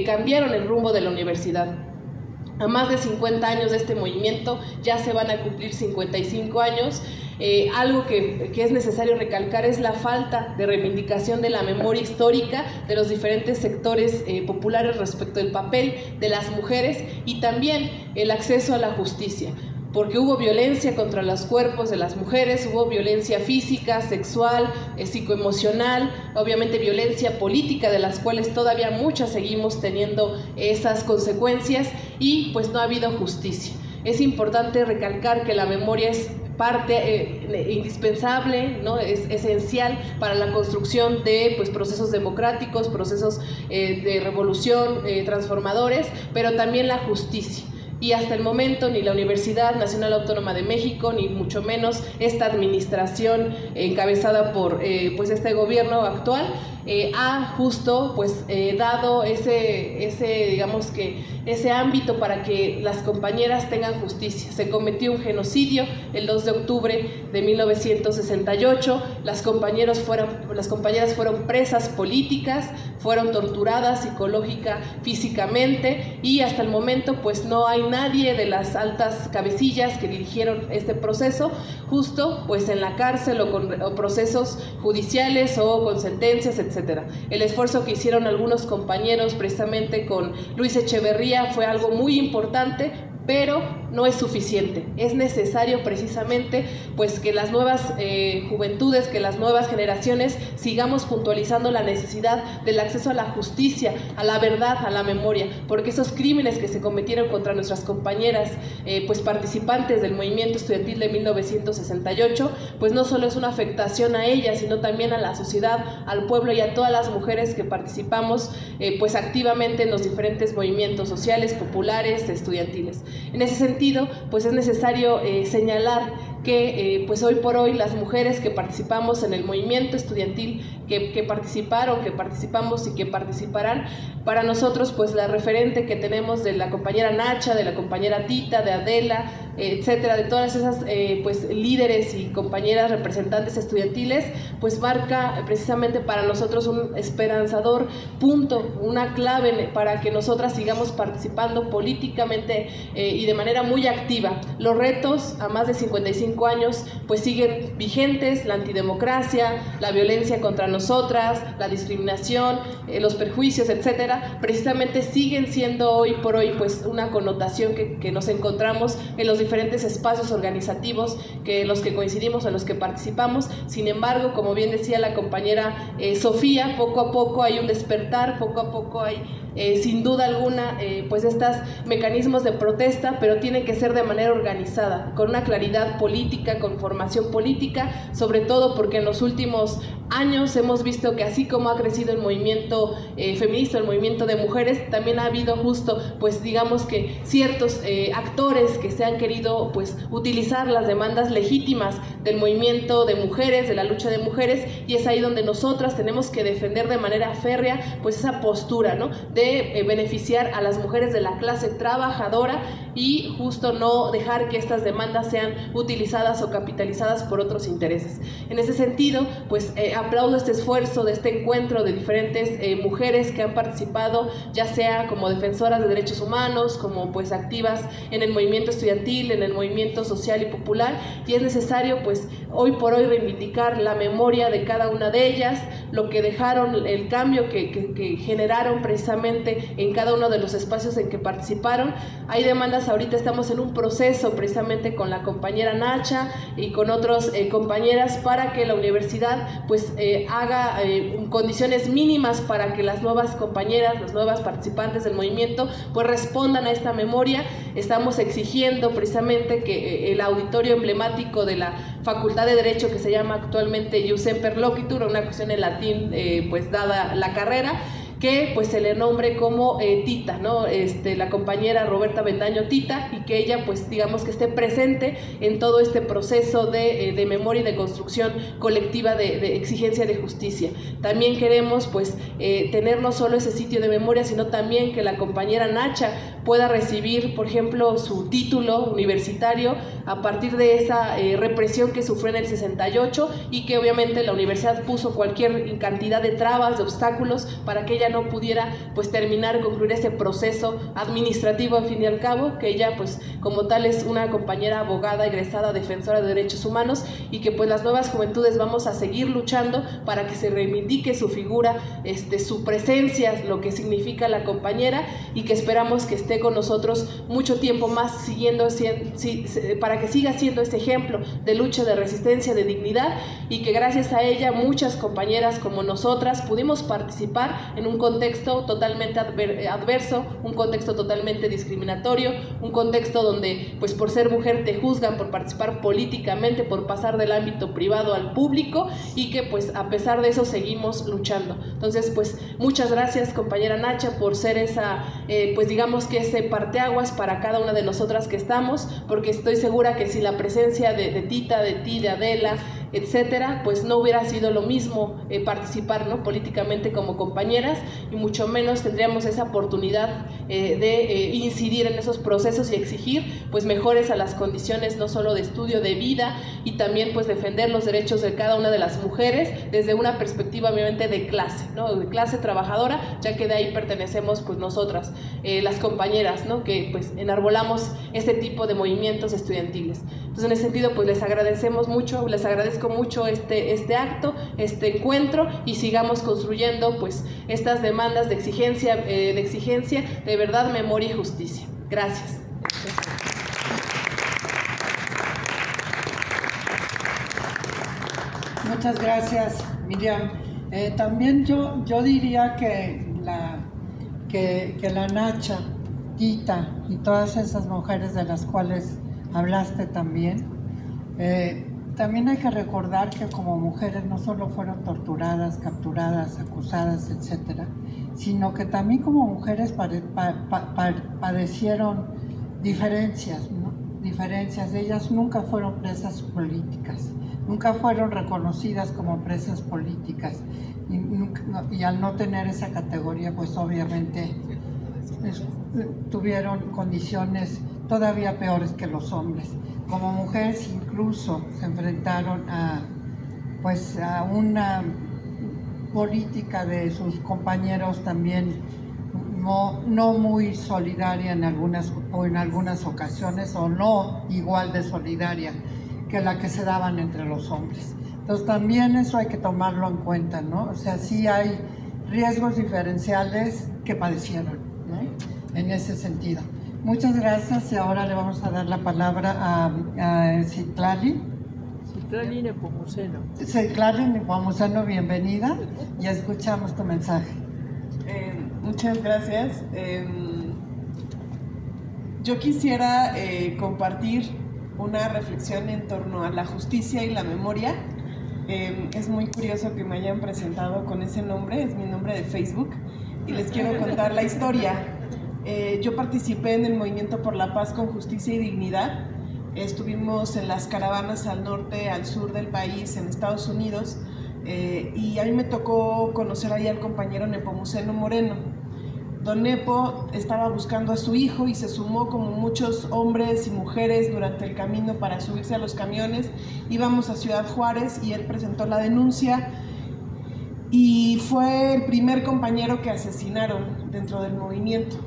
cambiaron el rumbo de la universidad. A más de 50 años de este movimiento, ya se van a cumplir 55 años, algo que es necesario recalcar es la falta de reivindicación de la memoria histórica de los diferentes sectores populares respecto del papel de las mujeres, y también el acceso a la justicia, porque hubo violencia contra los cuerpos de las mujeres, hubo violencia física, sexual, psicoemocional, obviamente violencia política, de las cuales todavía muchas seguimos teniendo esas consecuencias, y pues no ha habido justicia. Es importante recalcar que la memoria es parte indispensable, ¿no? Es esencial para la construcción de pues, procesos democráticos, procesos de revolución, transformadores, pero también la justicia. Y hasta el momento ni la Universidad Nacional Autónoma de México, ni mucho menos esta administración encabezada por pues este gobierno actual, ha justo pues dado digamos que ese ámbito para que las compañeras tengan justicia. Se cometió un genocidio el 2 de octubre de 1968, las compañeras fueron presas políticas, fueron torturadas psicológica, físicamente, y hasta el momento pues no hay nadie de las altas cabecillas que dirigieron este proceso justo pues en la cárcel o con procesos judiciales o con sentencias, etcétera. El esfuerzo que hicieron algunos compañeros precisamente con Luis Echeverría fue algo muy importante, pero no es suficiente. Es necesario precisamente pues que las nuevas juventudes, que las nuevas generaciones sigamos puntualizando la necesidad del acceso a la justicia, a la verdad, a la memoria, porque esos crímenes que se cometieron contra nuestras compañeras pues participantes del movimiento estudiantil de 1968, pues no solo es una afectación a ellas, sino también a la sociedad, al pueblo y a todas las mujeres que participamos pues activamente en los diferentes movimientos sociales, populares, estudiantiles. En ese sentido, pues es necesario señalar que pues hoy por hoy las mujeres que participamos en el movimiento estudiantil, que participaron, que participamos y que participarán, para nosotros pues la referente que tenemos de la compañera Nacha, de la compañera Tita, de Adela, etcétera, de todas esas pues líderes y compañeras representantes estudiantiles, pues marca precisamente para nosotros un esperanzador punto, una clave para que nosotras sigamos participando políticamente y de manera muy activa. Los retos a más de 55 años pues siguen vigentes: la antidemocracia, la violencia contra nosotras, la discriminación, los perjuicios, etcétera, precisamente siguen siendo hoy por hoy pues una connotación que nos encontramos en los diferentes espacios organizativos en los que coincidimos, en los que participamos. Sin embargo, como bien decía la compañera Sofía, poco a poco hay un despertar, poco a poco hay sin duda alguna pues estos mecanismos de protesta, pero tiene que ser de manera organizada, con una claridad política, con formación política, sobre todo porque en los últimos años hemos visto que así como ha crecido el movimiento feminista, el movimiento de mujeres, también ha habido justo pues digamos que ciertos actores que se han querido pues utilizar las demandas legítimas del movimiento de mujeres, de la lucha de mujeres, y es ahí donde nosotras tenemos que defender de manera férrea pues esa postura, ¿no?, de beneficiar a las mujeres de la clase trabajadora y justo no dejar que estas demandas sean utilizadas o capitalizadas por otros intereses. En ese sentido, pues aplaudo este esfuerzo de este encuentro de diferentes mujeres que han participado, ya sea como defensoras de derechos humanos, como pues activas en el movimiento estudiantil, en el movimiento social y popular, y es necesario pues hoy por hoy reivindicar la memoria de cada una de ellas, lo que dejaron, el cambio que generaron precisamente en cada uno de los espacios en que participaron. Hay demandas, ahorita estamos en un proceso precisamente con la compañera Nacha y con otras compañeras para que la universidad pues haga condiciones mínimas para que las nuevas compañeras, las nuevas participantes del movimiento pues respondan a esta memoria. Estamos exigiendo precisamente que el auditorio emblemático de la Facultad de Derecho, que se llama actualmente Ius Semper Loquitur, una cuestión en latín pues dada la carrera, que pues se le nombre como Tita, ¿no? La compañera Roberta Bendaño Tita, y que ella pues digamos que esté presente en todo este proceso de memoria y de construcción colectiva de exigencia de justicia. También queremos pues tener no solo ese sitio de memoria, sino también que la compañera Nacha pueda recibir, por ejemplo, su título universitario a partir de esa represión que sufrió en el 68, y que obviamente la universidad puso cualquier cantidad de trabas, de obstáculos para que ella no pudiera pues terminar, concluir ese proceso administrativo al fin y al cabo, que ella pues como tal es una compañera abogada, egresada, defensora de derechos humanos, y que pues las nuevas juventudes vamos a seguir luchando para que se reivindique su figura, su presencia, lo que significa la compañera, y que esperamos que esté con nosotros mucho tiempo más siguiendo, para que siga siendo este ejemplo de lucha, de resistencia, de dignidad, y que gracias a ella muchas compañeras como nosotras pudimos participar en un contexto totalmente adverso, un contexto totalmente discriminatorio, un contexto donde pues por ser mujer te juzgan por participar políticamente, por pasar del ámbito privado al público, y que pues a pesar de eso seguimos luchando. Entonces pues muchas gracias compañera Nacha por ser esa pues digamos que ese parteaguas para cada una de nosotras que estamos, porque estoy segura que si la presencia de Tita, de ti, de Adela, etcétera, pues no hubiera sido lo mismo participar, ¿no?, políticamente como compañeras, y mucho menos tendríamos esa oportunidad de incidir en esos procesos y exigir pues mejores a las condiciones no solo de estudio, de vida, y también pues defender los derechos de cada una de las mujeres desde una perspectiva obviamente de clase, ¿no?, de clase trabajadora, ya que de ahí pertenecemos pues nosotras, las compañeras, ¿no?, que pues enarbolamos este tipo de movimientos estudiantiles. Entonces en ese sentido pues les agradecemos mucho, les agradezco mucho este acto, este encuentro, y sigamos construyendo pues estas demandas de exigencia de verdad, memoria y justicia. Gracias. Muchas gracias, Miriam. También yo diría que la Nacha, Tita y todas esas mujeres de las cuales hablaste también, también hay que recordar que como mujeres no solo fueron torturadas, capturadas, acusadas, etcétera, sino que también como mujeres padecieron diferencias, ¿no? Diferencias. Ellas nunca fueron presas políticas, nunca fueron reconocidas como presas políticas, y al no tener esa categoría, pues obviamente tuvieron condiciones todavía peores que los hombres. Como mujeres incluso se enfrentaron a una política de sus compañeros también no muy solidaria en algunas ocasiones, o no igual de solidaria que la que se daban entre los hombres. Entonces también eso hay que tomarlo en cuenta, ¿no? O sea, sí hay riesgos diferenciales que padecieron, ¿no?, en ese sentido. Muchas gracias, y ahora le vamos a dar la palabra a Citlali. Citlali Nepomuceno. Citlali Nepomuceno, bienvenida, y escuchamos tu mensaje. Muchas gracias. Yo quisiera compartir una reflexión en torno a la justicia y la memoria. Es muy curioso que me hayan presentado con ese nombre, es mi nombre de Facebook, y les quiero contar la historia. Yo participé en el Movimiento por la Paz con Justicia y Dignidad. Estuvimos en las caravanas al norte, al sur del país, en Estados Unidos, y a mí me tocó conocer ahí al compañero Nepomuceno Moreno. Don Nepo estaba buscando a su hijo y se sumó como muchos hombres y mujeres durante el camino para subirse a los camiones. Íbamos a Ciudad Juárez y él presentó la denuncia y fue el primer compañero que asesinaron dentro del movimiento.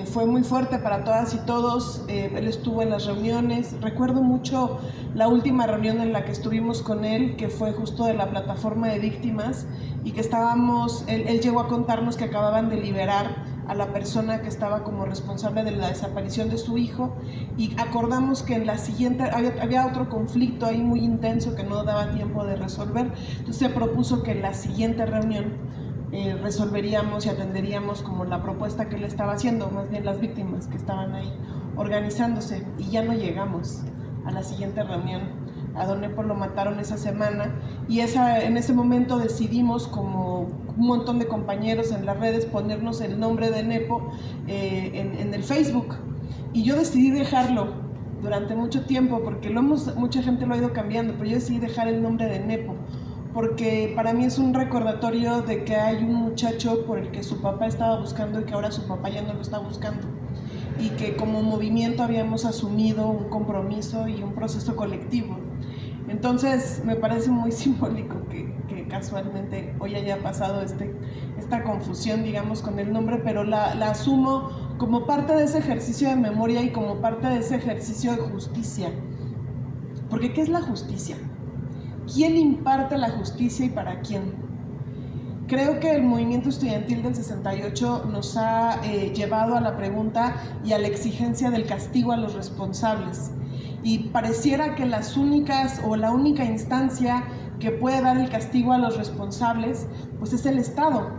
Fue muy fuerte para todas y todos. Él estuvo en las reuniones. Recuerdo mucho la última reunión en la que estuvimos con él, que fue justo de la plataforma de víctimas, y que él llegó a contarnos que acababan de liberar a la persona que estaba como responsable de la desaparición de su hijo, y acordamos que en la siguiente había otro conflicto ahí muy intenso que no daba tiempo de resolver. Entonces se propuso que en la siguiente reunión resolveríamos y atenderíamos como la propuesta que él estaba haciendo, más bien las víctimas que estaban ahí organizándose, y ya no llegamos a la siguiente reunión. A don Nepo lo mataron esa semana, y en ese momento decidimos, como un montón de compañeros en las redes, ponernos el nombre de Nepo en el Facebook, y yo decidí dejarlo durante mucho tiempo, porque mucha gente lo ha ido cambiando, pero yo decidí dejar el nombre de Nepo, porque para mí es un recordatorio de que hay un muchacho por el que su papá estaba buscando y que ahora su papá ya no lo está buscando, y que como movimiento habíamos asumido un compromiso y un proceso colectivo. Entonces me parece muy simbólico que casualmente hoy haya pasado esta confusión, digamos, con el nombre, pero la asumo como parte de ese ejercicio de memoria y como parte de ese ejercicio de justicia. Porque ¿qué es la justicia? ¿Quién imparte la justicia y para quién? Creo que el movimiento estudiantil del 68 nos ha llevado a la pregunta y a la exigencia del castigo a los responsables. Y pareciera que la única instancia que puede dar el castigo a los responsables, pues es el Estado.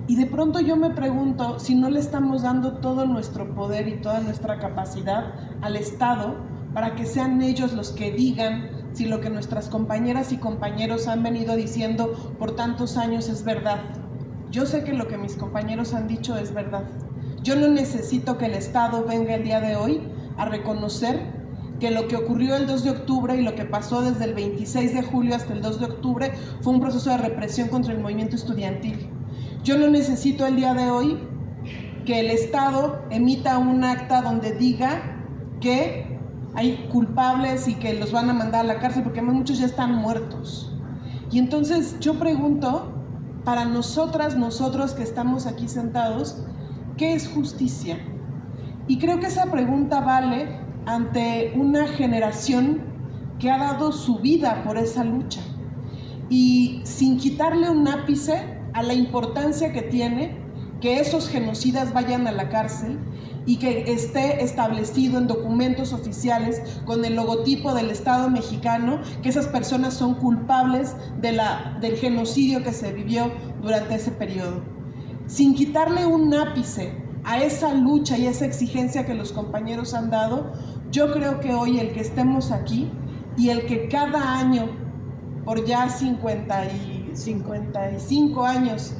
Y de pronto yo me pregunto si no le estamos dando todo nuestro poder y toda nuestra capacidad al Estado para que sean ellos los que digan si lo que nuestras compañeras y compañeros han venido diciendo por tantos años es verdad. Yo sé que lo que mis compañeros han dicho es verdad. Yo no necesito que el Estado venga el día de hoy a reconocer que lo que ocurrió el 2 de octubre y lo que pasó desde el 26 de julio hasta el 2 de octubre fue un proceso de represión contra el movimiento estudiantil. Yo no necesito el día de hoy que el Estado emita un acta donde diga que hay culpables y que los van a mandar a la cárcel, porque muchos ya están muertos. Y entonces yo pregunto, para nosotros que estamos aquí sentados, ¿qué es justicia? Y creo que esa pregunta vale ante una generación que ha dado su vida por esa lucha, y sin quitarle un ápice a la importancia que tiene que esos genocidas vayan a la cárcel y que esté establecido en documentos oficiales con el logotipo del Estado mexicano que esas personas son culpables del genocidio que se vivió durante ese periodo. Sin quitarle un ápice a esa lucha y esa exigencia que los compañeros han dado, yo creo que hoy el que estemos aquí y el que cada año, por ya 55 años,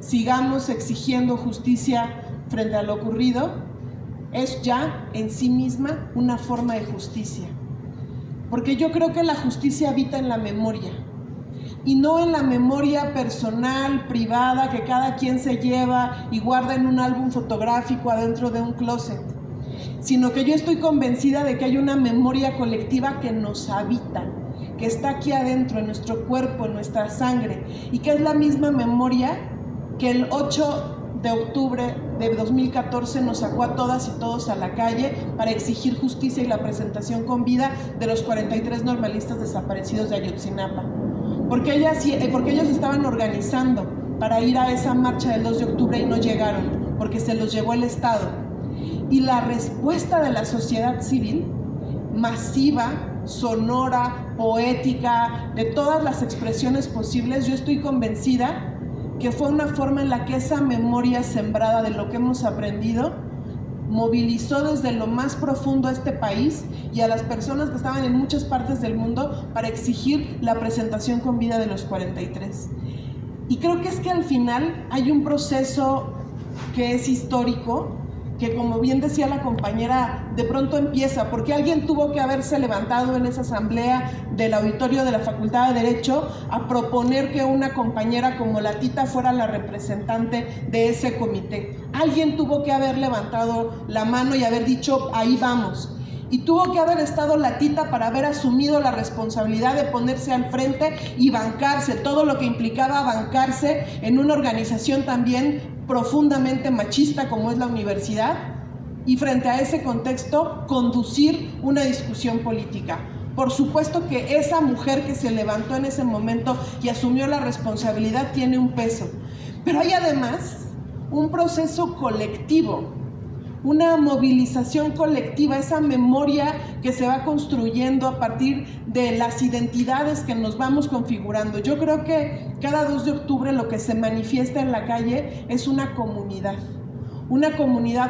sigamos exigiendo justicia frente a lo ocurrido, es ya en sí misma una forma de justicia. Porque yo creo que la justicia habita en la memoria, y no en la memoria personal, privada, que cada quien se lleva y guarda en un álbum fotográfico adentro de un closet, sino que yo estoy convencida de que hay una memoria colectiva que nos habita, que está aquí adentro, en nuestro cuerpo, en nuestra sangre, y que es la misma memoria que el 8 de octubre de 2014 nos sacó a todas y todos a la calle para exigir justicia y la presentación con vida de los 43 normalistas desaparecidos de Ayotzinapa. Porque ellos estaban organizando para ir a esa marcha del 2 de octubre y no llegaron, porque se los llevó el Estado. Y la respuesta de la sociedad civil, masiva, sonora, poética, de todas las expresiones posibles, yo estoy convencida que fue una forma en la que esa memoria sembrada de lo que hemos aprendido movilizó desde lo más profundo a este país y a las personas que estaban en muchas partes del mundo para exigir la presentación con vida de los 43. Y creo que es que al final hay un proceso que es histórico, que como bien decía la compañera, de pronto empieza, porque alguien tuvo que haberse levantado en esa asamblea del auditorio de la Facultad de Derecho a proponer que una compañera como la Tita fuera la representante de ese comité. Alguien tuvo que haber levantado la mano y haber dicho, ahí vamos. y tuvo que haber estado la tita para haber asumido la responsabilidad de ponerse al frente y bancarse, todo lo que implicaba bancarse en una organización también profundamente machista como es la universidad, y frente a ese contexto conducir una discusión política. Por supuesto que esa mujer que se levantó en ese momento y asumió la responsabilidad tiene un peso, pero hay además un proceso colectivo, una movilización colectiva, esa memoria que se va construyendo a partir de las identidades que nos vamos configurando. Yo creo que cada 2 de octubre lo que se manifiesta en la calle es una comunidad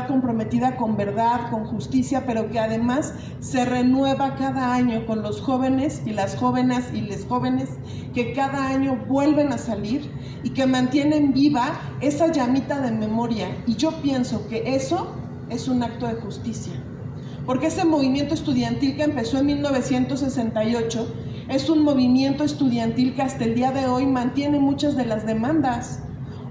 comprometida con verdad, con justicia, pero que además se renueva cada año con los jóvenes y las jóvenes y les jóvenes que cada año vuelven a salir y que mantienen viva esa llamita de memoria. Y yo pienso que eso es un acto de justicia, porque ese movimiento estudiantil que empezó en 1968 es un movimiento estudiantil que hasta el día de hoy mantiene muchas de las demandas.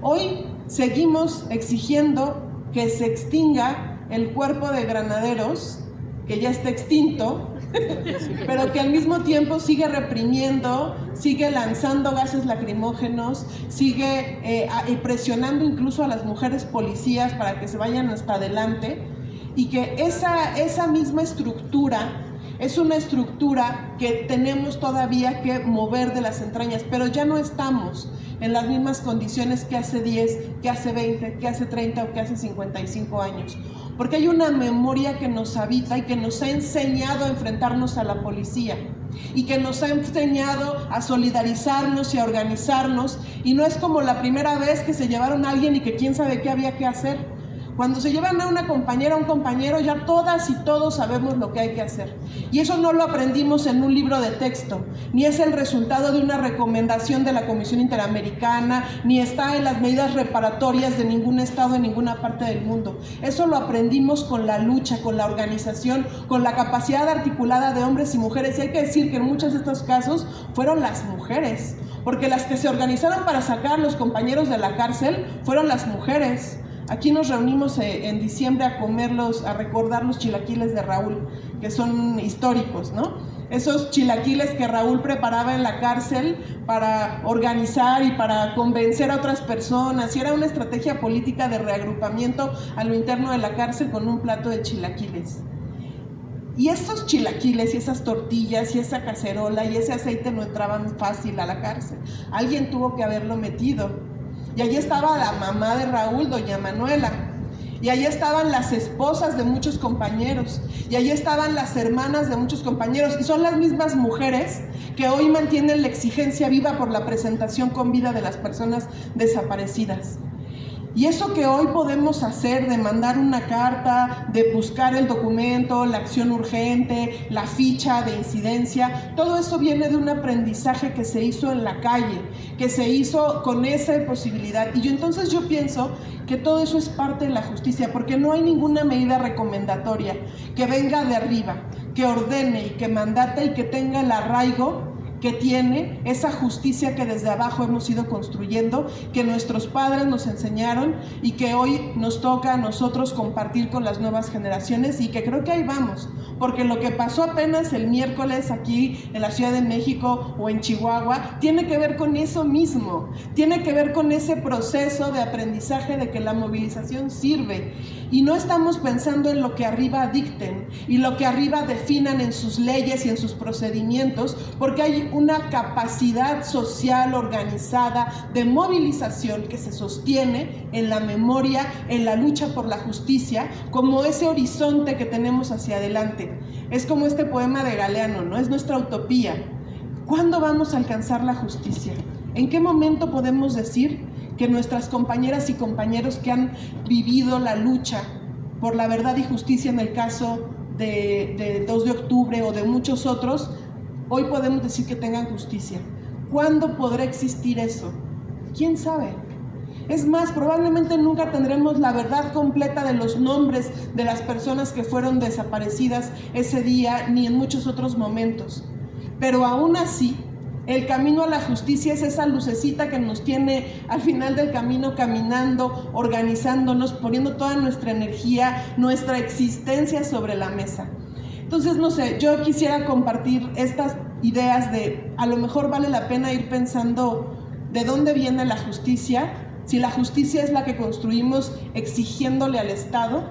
Hoy seguimos exigiendo que se extinga el cuerpo de granaderos, que ya está extinto, pero que al mismo tiempo sigue reprimiendo, sigue lanzando gases lacrimógenos, sigue presionando incluso a las mujeres policías para que se vayan hasta adelante, y que esa misma estructura es una estructura que tenemos todavía que mover de las entrañas, pero ya no estamos en las mismas condiciones que hace 10, que hace 20, que hace 30 o que hace 55 años. Porque hay una memoria que nos habita y que nos ha enseñado a enfrentarnos a la policía y que nos ha enseñado a solidarizarnos y a organizarnos, y no es como la primera vez que se llevaron a alguien y que quién sabe qué había que hacer. Cuando se llevan a una compañera, a un compañero, ya todas y todos sabemos lo que hay que hacer. Y eso no lo aprendimos en un libro de texto, ni es el resultado de una recomendación de la Comisión Interamericana, ni está en las medidas reparatorias de ningún estado en ninguna parte del mundo. Eso lo aprendimos con la lucha, con la organización, con la capacidad articulada de hombres y mujeres. Y hay que decir que en muchos de estos casos fueron las mujeres, porque las que se organizaron para sacar a los compañeros de la cárcel fueron las mujeres. Aquí nos reunimos en diciembre a recordar los chilaquiles de Raúl, que son históricos, ¿no? Esos chilaquiles que Raúl preparaba en la cárcel para organizar y para convencer a otras personas, y era una estrategia política de reagrupamiento a lo interno de la cárcel con un plato de chilaquiles. Y esos chilaquiles y esas tortillas y esa cacerola y ese aceite no entraban fácil a la cárcel. Alguien tuvo que haberlo metido. Y allí estaba la mamá de Raúl, doña Manuela, y allí estaban las esposas de muchos compañeros, y allí estaban las hermanas de muchos compañeros, y son las mismas mujeres que hoy mantienen la exigencia viva por la presentación con vida de las personas desaparecidas. Y eso que hoy podemos hacer de mandar una carta, de buscar el documento, la acción urgente, la ficha de incidencia, todo eso viene de un aprendizaje que se hizo en la calle, que se hizo con esa posibilidad. Y entonces yo pienso que todo eso es parte de la justicia, porque no hay ninguna medida recomendatoria que venga de arriba, que ordene y que mandate y que tenga el arraigo que tiene esa justicia que desde abajo hemos ido construyendo, que nuestros padres nos enseñaron y que hoy nos toca a nosotros compartir con las nuevas generaciones, y que creo que ahí vamos, porque lo que pasó apenas el miércoles aquí en la Ciudad de México o en Chihuahua tiene que ver con eso mismo, tiene que ver con ese proceso de aprendizaje de que la movilización sirve, y no estamos pensando en lo que arriba dicten y lo que arriba definan en sus leyes y en sus procedimientos, porque hay una capacidad social organizada de movilización que se sostiene en la memoria, en la lucha por la justicia, como ese horizonte que tenemos hacia adelante. Es como este poema de Galeano, ¿no? Es nuestra utopía. ¿Cuándo vamos a alcanzar la justicia? ¿En qué momento podemos decir que nuestras compañeras y compañeros que han vivido la lucha por la verdad y justicia en el caso de 2 de octubre o de muchos otros, hoy podemos decir que tengan justicia? ¿Cuándo podrá existir eso? ¿Quién sabe? Es más, probablemente nunca tendremos la verdad completa de los nombres de las personas que fueron desaparecidas ese día, ni en muchos otros momentos. Pero aún así, el camino a la justicia es esa lucecita que nos tiene al final del camino caminando, organizándonos, poniendo toda nuestra energía, nuestra existencia sobre la mesa. Entonces, no sé, yo quisiera compartir estas ideas de a lo mejor vale la pena ir pensando de dónde viene la justicia, si la justicia es la que construimos exigiéndole al Estado,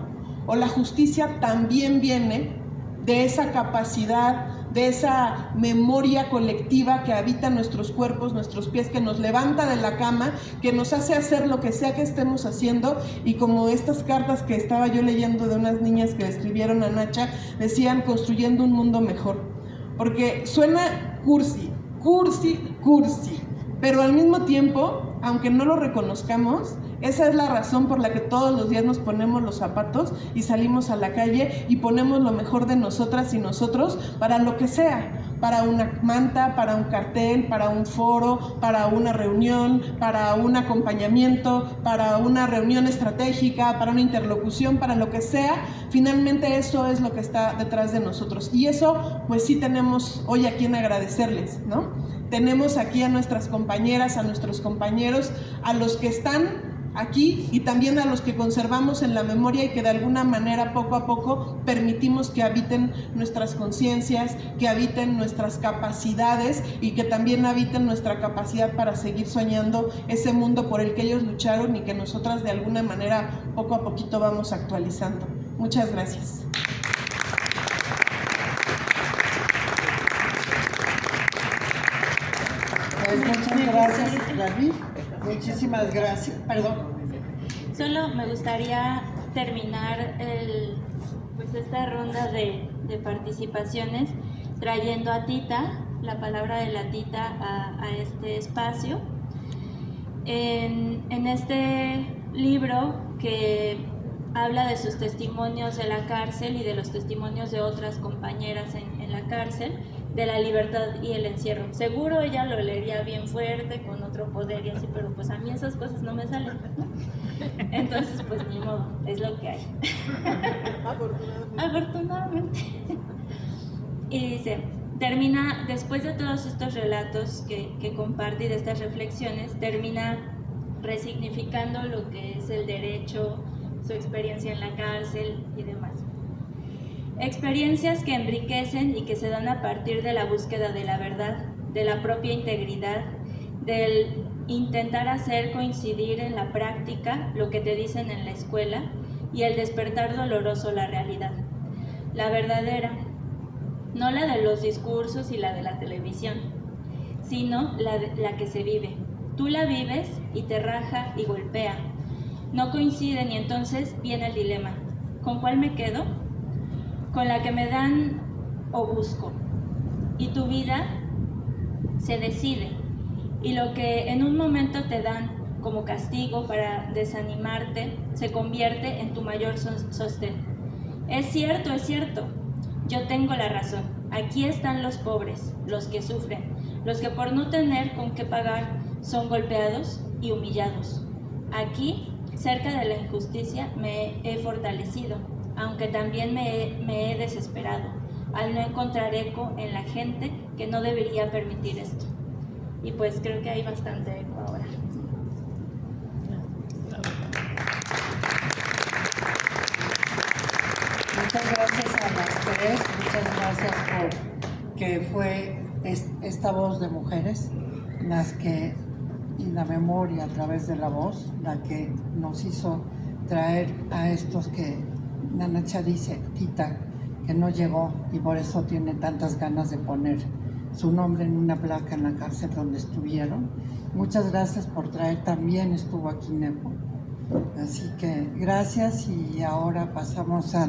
o la justicia también viene de esa capacidad, de esa memoria colectiva que habita nuestros cuerpos, nuestros pies, que nos levanta de la cama, que nos hace hacer lo que sea que estemos haciendo, y como estas cartas que estaba yo leyendo de unas niñas que escribieron a Nacha, decían construyendo un mundo mejor, porque suena cursi, pero al mismo tiempo, aunque no lo reconozcamos, esa es la razón por la que todos los días nos ponemos los zapatos y salimos a la calle y ponemos lo mejor de nosotras y nosotros para lo que sea, para una manta, para un cartel, para un foro, para una reunión, para un acompañamiento, para una reunión estratégica, para una interlocución, para lo que sea. Finalmente eso es lo que está detrás de nosotros, y eso pues sí tenemos hoy a quien agradecerles, ¿no? Tenemos aquí a nuestras compañeras, a nuestros compañeros, a los que están aquí y también a los que conservamos en la memoria y que de alguna manera poco a poco permitimos que habiten nuestras conciencias, que habiten nuestras capacidades y que también habiten nuestra capacidad para seguir soñando ese mundo por el que ellos lucharon y que nosotras de alguna manera poco a poquito vamos actualizando. Muchas gracias. Pues muchas gracias, Gaby. Muchísimas gracias. Perdón. Solo me gustaría terminar esta ronda de participaciones trayendo a Tita, la palabra de la Tita a este espacio. En este libro que habla de sus testimonios de la cárcel y de los testimonios de otras compañeras en la cárcel, de la libertad y el encierro. Seguro ella lo leería bien fuerte, con otro poder y así, pero pues a mí esas cosas no me salen, ¿no? Entonces, pues ni modo, es lo que hay. Afortunadamente. Y dice, termina, después de todos estos relatos que comparte y de estas reflexiones, termina resignificando lo que es el derecho, su experiencia en la cárcel y demás. Experiencias que enriquecen y que se dan a partir de la búsqueda de la verdad, de la propia integridad, del intentar hacer coincidir en la práctica lo que te dicen en la escuela y el despertar doloroso la realidad. La verdadera, no la de los discursos y la de la televisión, sino la que se vive. Tú la vives y te raja y golpea. No coinciden y entonces viene el dilema. ¿Con cuál me quedo? Con la que me dan o busco. Y tu vida se decide. Y lo que en un momento te dan como castigo para desanimarte, se convierte en tu mayor sostén. Es cierto, yo tengo la razón. Aquí están los pobres, los que sufren, los que por no tener con qué pagar son golpeados y humillados. Aquí, cerca de la injusticia, me he fortalecido, aunque también me he desesperado, al no encontrar eco en la gente que no debería permitir esto. Y pues creo que hay bastante eco ahora. Muchas gracias a las tres, muchas gracias por que fue esta voz de mujeres, las que, y la memoria a través de la voz, la que nos hizo traer a estos que Nacha dice, Tita, que no llegó y por eso tiene tantas ganas de poner su nombre en una placa en la cárcel donde estuvieron. Muchas gracias por traer, también estuvo aquí Nepo. Así que gracias, y ahora pasamos a